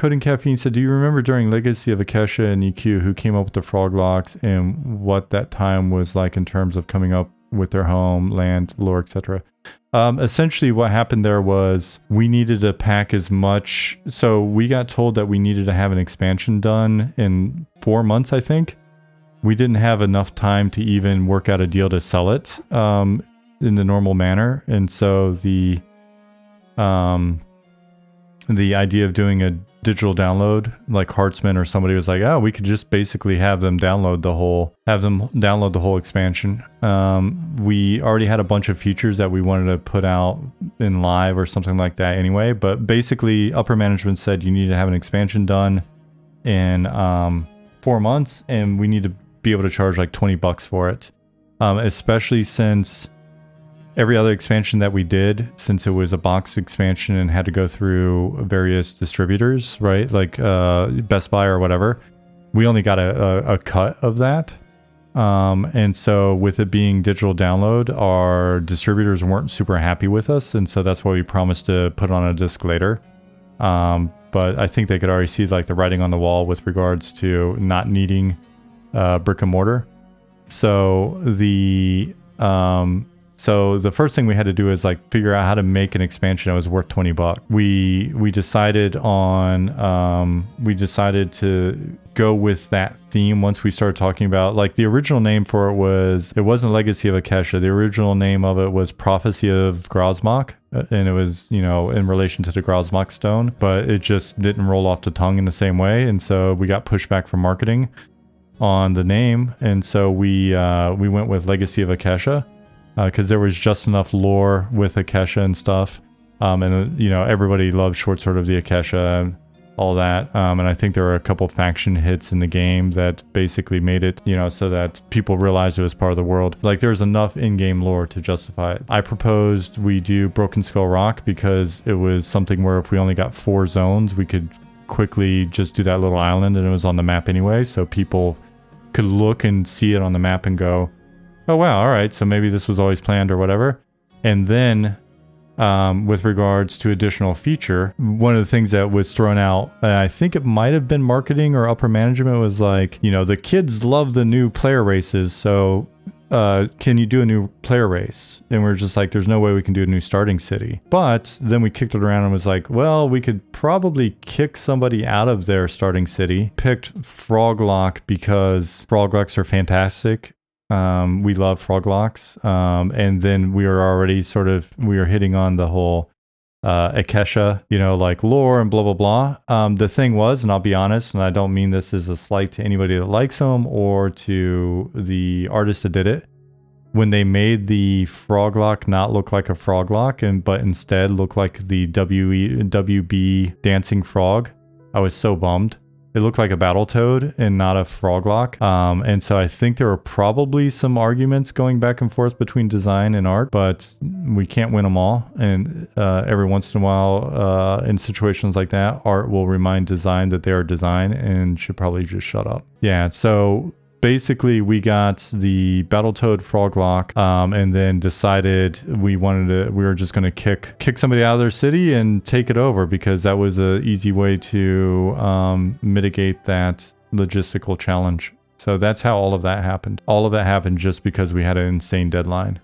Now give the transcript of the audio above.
Coding Caffeine said, do you remember during Legacy of Ykesha and EQ who came up with the frog locks and what that time was like in terms of coming up with their home, land, lore, etc.? Essentially what happened there was we needed to pack as much. So we got told that we needed to have an expansion done in 4 months, I think. We didn't have enough time to even work out a deal to sell it in the normal manner. And so the idea of doing a digital download, like Heartsman or somebody was like, oh, we could just basically have them download the whole expansion. We already had a bunch of features that we wanted to put out in live or something like that anyway, but basically upper management said you need to have an expansion done in 4 months, and we need to be able to charge like $20 for it, especially since every other expansion that we did, since it was a box expansion and had to go through various distributors, right? Like Best Buy or whatever, we only got a cut of that. And so with it being digital download, our distributors weren't super happy with us. And so that's why we promised to put on a disc later. But I think they could already see like the writing on the wall with regards to not needing brick and mortar. So the first thing we had to do is like figure out how to make an expansion that was worth $20. We decided to go with that theme once we started talking about, like, the original name for it wasn't Legacy of Ykesha. The original name of it was Prophecy of Grozmok, and it was, you know, in relation to the Grozmok stone, but it just didn't roll off the tongue in the same way, and so we got pushback from marketing on the name, and so we went with Legacy of Ykesha. Because there was just enough lore with Ykesha and stuff. And, you know, everybody loves Short Sword of the Ykesha and all that. And I think there were a couple faction hits in the game that basically made it, you know, so that people realized it was part of the world. Like, there's enough in-game lore to justify it. I proposed we do Broken Skull Rock because it was something where if we only got 4 zones, we could quickly just do that little island, and it was on the map anyway. So people could look and see it on the map and go, oh, wow, all right, so maybe this was always planned or whatever. And then with regards to additional feature, one of the things that was thrown out, I think it might have been marketing or upper management, was like, you know, the kids love the new player races, so can you do a new player race? And we're just like, there's no way we can do a new starting city. But then we kicked it around and was like, well, we could probably kick somebody out of their starting city. Picked Froglock because Froglocks are fantastic. We love frog locks. And then we were hitting on the whole Ykesha, you know, like lore and blah, blah, blah. The thing was, and I'll be honest, and I don't mean this as a slight to anybody that likes them or to the artist that did it, when they made the Froglock not look like a Froglock, but instead look like the WB dancing frog, I was so bummed. It looked like a Battletoad and not a Froglock. And so I think there were probably some arguments going back and forth between design and art, but we can't win them all. And every once in a while, in situations like that, art will remind design that they are design and should probably just shut up. Yeah, so basically we got the Battletoad Froglock, and then decided we were just going to kick somebody out of their city and take it over, because that was an easy way to mitigate that logistical challenge. So that's how all of that happened. All of that happened just because we had an insane deadline.